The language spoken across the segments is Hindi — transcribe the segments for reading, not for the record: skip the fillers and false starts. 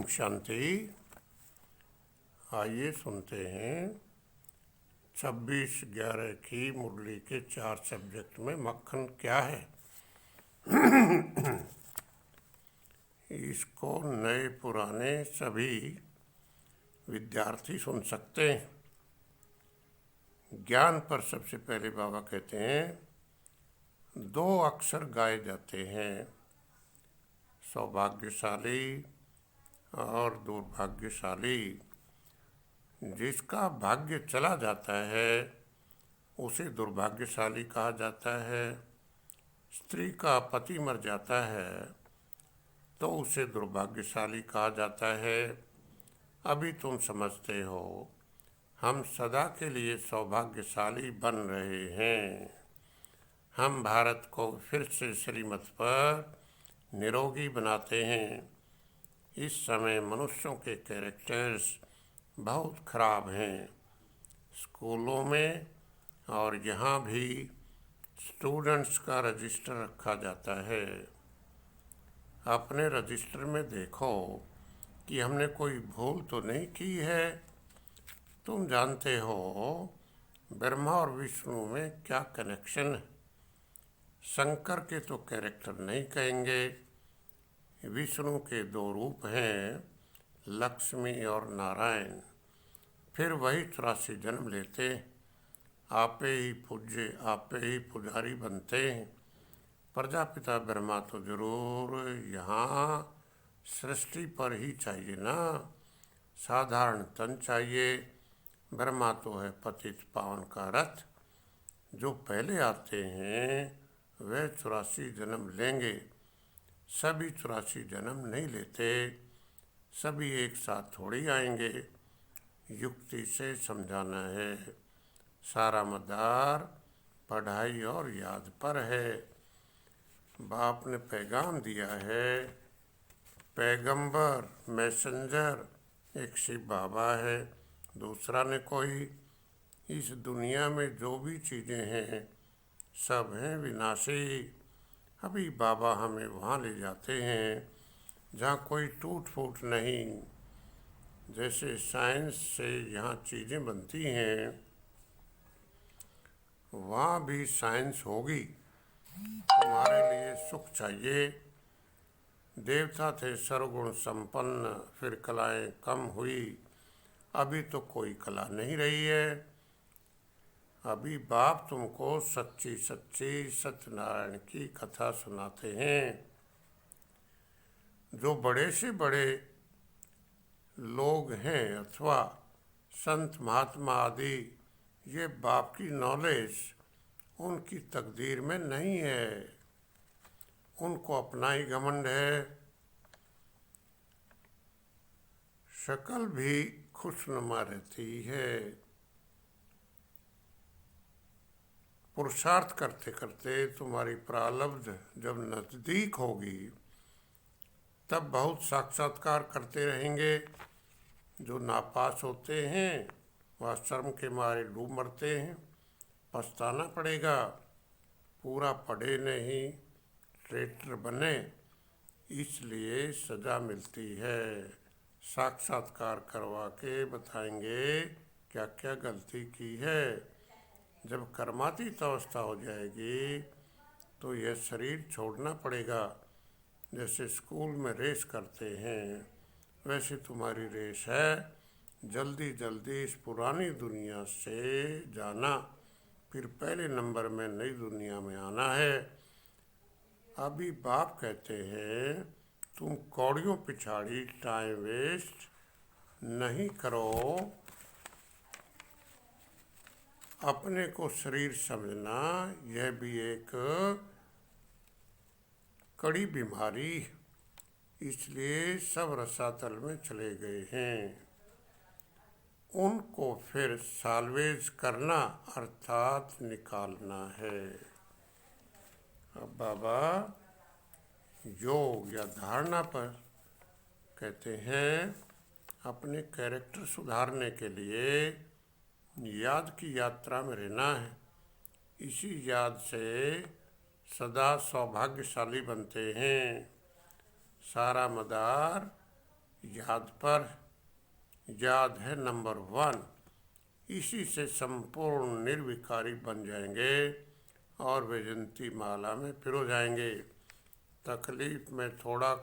शांति। आइए सुनते हैं 26/11 की मुरली के 4 सब्जेक्ट में मक्खन क्या है। इसको नए पुराने सभी विद्यार्थी सुन सकते हैं। ज्ञान पर सबसे पहले बाबा कहते हैं 2 अक्षर गाए जाते हैं, सौभाग्यशाली और दुर्भाग्यशाली। जिसका भाग्य चला जाता है उसे दुर्भाग्यशाली कहा जाता है। स्त्री का पति मर जाता है तो उसे दुर्भाग्यशाली कहा जाता है। अभी तुम समझते हो, हम सदा के लिए सौभाग्यशाली बन रहे हैं। हम भारत को फिर से श्रीमत पर निरोगी बनाते हैं। इस समय मनुष्यों के कैरेक्टर्स बहुत ख़राब हैं। स्कूलों में और यहाँ भी स्टूडेंट्स का रजिस्टर रखा जाता है। अपने रजिस्टर में देखो कि हमने कोई भूल तो नहीं की है। तुम जानते हो ब्रह्मा और विष्णु में क्या कनेक्शन है। शंकर के तो कैरेक्टर नहीं कहेंगे। विष्णु के 2 रूप हैं, लक्ष्मी और नारायण। फिर वही 84 जन्म लेते, आपे ही पूज्य आपे ही पुजारी बनते हैं। प्रजापिता ब्रह्मा तो जरूर यहाँ सृष्टि पर ही चाहिए ना, साधारण तन चाहिए। ब्रह्मा तो है पतित पावन का रथ। जो पहले आते हैं वे 84 जन्म लेंगे। सभी 84 जन्म नहीं लेते, सभी एक साथ थोड़ी आएंगे। युक्ति से समझाना है। सारा मदार पढ़ाई और याद पर है। बाप ने पैगाम दिया है। पैगंबर मैसेंजर एक शिव बाबा है, दूसरा ने कोई। इस दुनिया में जो भी चीज़ें हैं सब हैं विनाशी। अभी बाबा हमें वहाँ ले जाते हैं जहाँ कोई टूट फूट नहीं। जैसे साइंस से यहाँ चीज़ें बनती हैं वहाँ भी साइंस होगी। तुम्हारे लिए सुख चाहिए। देवता थे सर्वगुण संपन्न, फिर कलाएं कम हुई। अभी तो कोई कला नहीं रही है। अभी बाप तुमको सच्ची सच्ची सत्यनारायण की कथा सुनाते हैं। जो बड़े से बड़े लोग हैं अथवा संत महात्मा आदि, ये बाप की नॉलेज उनकी तकदीर में नहीं है। उनको अपना ही घमंड है। शक्ल भी खुशनुमा रहती है। पुरुषार्थ करते करते तुम्हारी प्रारब्ध जब नज़दीक होगी तब बहुत साक्षात्कार करते रहेंगे। जो नापास होते हैं वह शर्म के मारे डूब मरते हैं। पछताना पड़ेगा। पूरा पढ़े नहीं, ट्रेटर बने, इसलिए सज़ा मिलती है। साक्षात्कार करवा के बताएंगे क्या क्या गलती की है। जब कर्मातीत अवस्था हो जाएगी तो यह शरीर छोड़ना पड़ेगा। जैसे स्कूल में रेस करते हैं वैसे तुम्हारी रेस है। जल्दी जल्दी इस पुरानी दुनिया से जाना, फिर पहले नंबर में नई दुनिया में आना है। अभी बाप कहते हैं तुम कौड़ियों पिछाड़ी टाइम वेस्ट नहीं करो। अपने को शरीर समझना यह भी एक कड़ी बीमारी, इसलिए सब रसातल में चले गए हैं। उनको फिर साल्वेज करना अर्थात निकालना है। अब बाबा योग या धारणा पर कहते हैं अपने कैरेक्टर सुधारने के लिए याद की यात्रा में रहना है। इसी याद से सदा सौभाग्यशाली बनते हैं। सारा मदार याद है नंबर 1। इसी से संपूर्ण निर्विकारी बन जाएंगे और वैजयंती माला में पिरो जाएंगे। तकलीफ में थोड़ा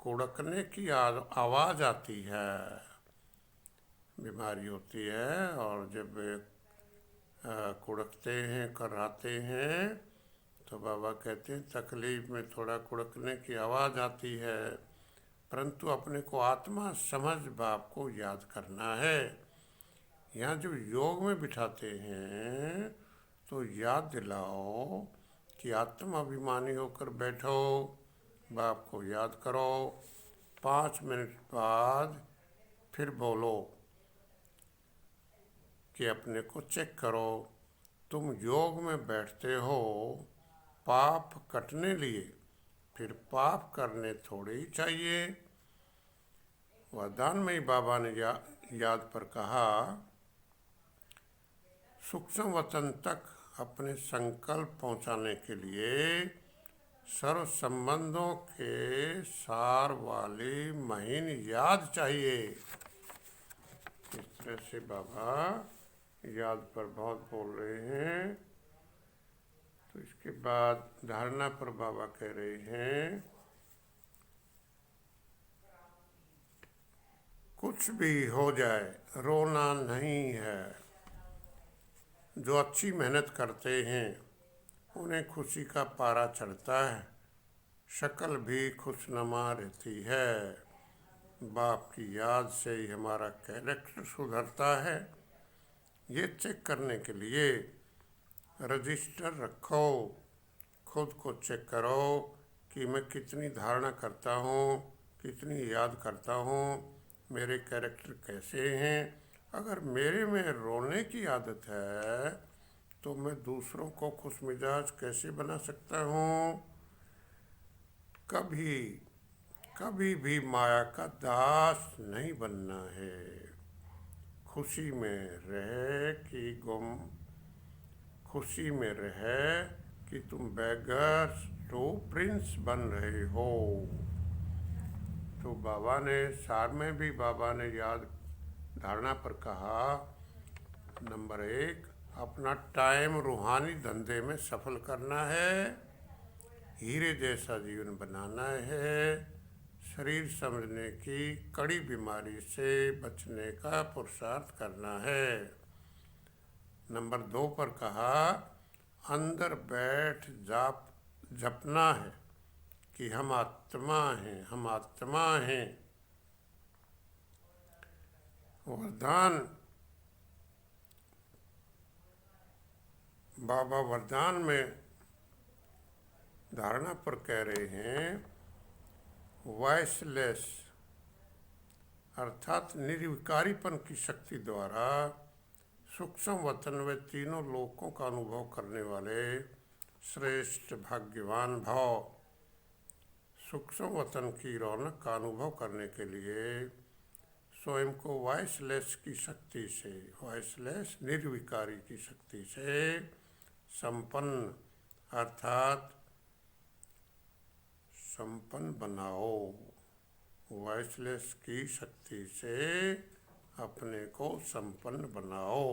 कुड़कने की आवाज़ आती है, बीमारी होती है, और जब कुड़कते हैं, कराते हैं, तो बाबा कहते हैं तकलीफ में थोड़ा कुड़कने की आवाज़ आती है, परंतु अपने को आत्मा समझ बाप को याद करना है। यहाँ जब योग में बिठाते हैं तो याद दिलाओ कि आत्मा अभिमानी होकर बैठो, बाप को याद करो। 5 मिनट बाद फिर बोलो कि अपने को चेक करो, तुम योग में बैठते हो पाप कटने लिए, फिर पाप करने थोड़े ही चाहिए। वरदान में ही बाबा ने याद पर कहा, सूक्ष्म वतन तक अपने संकल्प पहुंचाने के लिए सर्व संबंधों के सार वाली महीन याद चाहिए। इस तरह से बाबा याद पर बहुत बोल रहे हैं। तो इसके बाद धारणा पर बाबा कह रहे हैं, कुछ भी हो जाए रोना नहीं है। जो अच्छी मेहनत करते हैं उन्हें खुशी का पारा चढ़ता है, शक्ल भी खुशनुमा रहती है। बाप की याद से ही हमारा कैरेक्टर सुधरता है। ये चेक करने के लिए रजिस्टर रखो, खुद को चेक करो कि मैं कितनी धारणा करता हूँ, कितनी याद करता हूँ, मेरे कैरेक्टर कैसे हैं। अगर मेरे में रोने की आदत है तो मैं दूसरों को खुश मिजाज कैसे बना सकता हूँ। कभी भी माया का दास नहीं बनना है। खुशी में रहे कि गुम, खुशी में रहे कि तुम बेगर तो प्रिंस बन रहे हो। तो बाबा ने सार में भी बाबा ने याद धारणा पर कहा, नंबर 1, अपना टाइम रूहानी धंधे में सफल करना है, हीरे जैसा जीवन बनाना है, शरीर समझने की कड़ी बीमारी से बचने का पुरुषार्थ करना है। नंबर 2 पर कहा, अंदर बैठ जपना है कि हम आत्मा हैं, हम आत्मा हैं। वरदान, बाबा वरदान में धारणा पर कह रहे हैं, वॉइसलेस अर्थात निर्विकारीपन की शक्ति द्वारा सूक्ष्म वतन व तीनों लोकों का अनुभव करने वाले श्रेष्ठ भाग्यवान भाव। सूक्ष्म वतन की रौनक का अनुभव करने के लिए स्वयं को वॉइसलेस की शक्ति से, वॉइसलेस निर्विकारी की शक्ति से संपन्न अर्थात संपन्न बनाओ। वॉइसलेस की शक्ति से अपने को संपन्न बनाओ।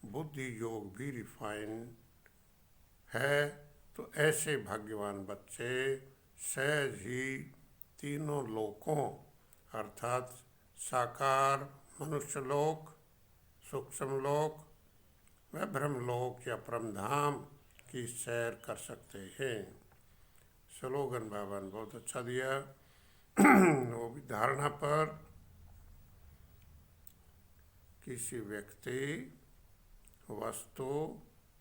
बुद्धि योग भी रिफाइन है, तो ऐसे भाग्यवान बच्चे सहज ही तीनों लोकों अर्थात साकार मनुष्य लोक, सूक्ष्म लोक व ब्रह्मलोक या परमधाम की सैर कर सकते हैं। स्लोगन बाबा ने बहुत अच्छा दिया। वो भी धारणा पर, किसी व्यक्ति, वस्तु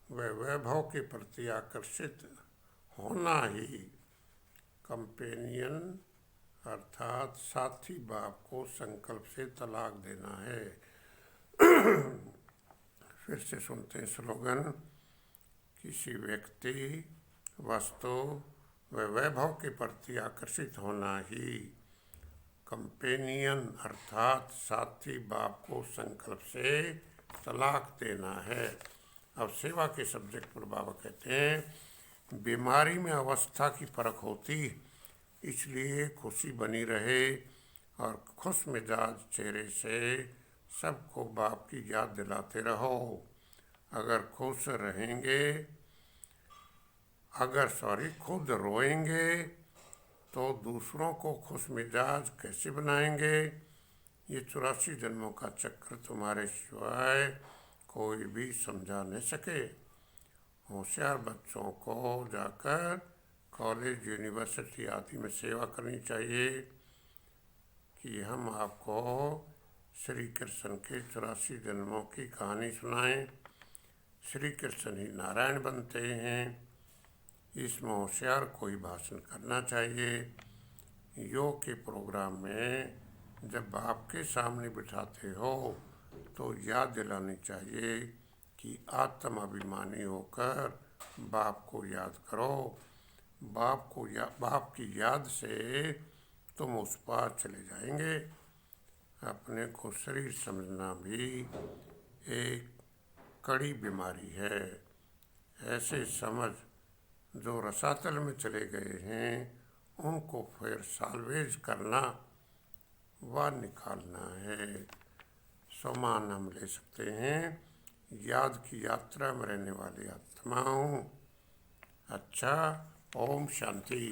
व वैभव के प्रति आकर्षित होना ही कंपेनियन अर्थात साथी बाप को संकल्प से तलाक देना है। फिर से सुनते हैं स्लोगन, किसी व्यक्ति, वस्तु व वैभव के प्रति आकर्षित होना ही कंपेनियन अर्थात साथी बाप को संकल्प से तलाक देना है। अब सेवा के सब्जेक्ट पर बाबा कहते हैं, बीमारी में अवस्था की परख होती, इसलिए खुशी बनी रहे और खुश मिजाज चेहरे से सबको बाप की याद दिलाते रहो। अगर खुश रहेंगे, खुद रोएंगे तो दूसरों को खुश मिजाज कैसे बनाएंगे? ये 84 जन्मों का चक्र तुम्हारे सिवाय कोई भी समझा नहीं सके। होशियार बच्चों को जाकर कॉलेज, यूनिवर्सिटी आदि में सेवा करनी चाहिए कि हम आपको श्री कृष्ण के 84 जन्मों की कहानी सुनाएं। श्री कृष्ण ही नारायण बनते हैं। इसमें होशियार कोई भाषण करना चाहिए। योग के प्रोग्राम में जब आपके सामने बिठाते हो तो याद दिलानी चाहिए कि आत्म अभिमानी होकर बाप को याद करो। बाप की याद से तुम उस पार चले जाएंगे। अपने को शरीर समझना भी एक कड़ी बीमारी है। ऐसे समझ जो रसातल में चले गए हैं उनको फिर साल्वेज करना व निकालना है। समान हम ले सकते हैं, याद की यात्रा में रहने वाली आत्मा हूँ। अच्छा, ओम शांति।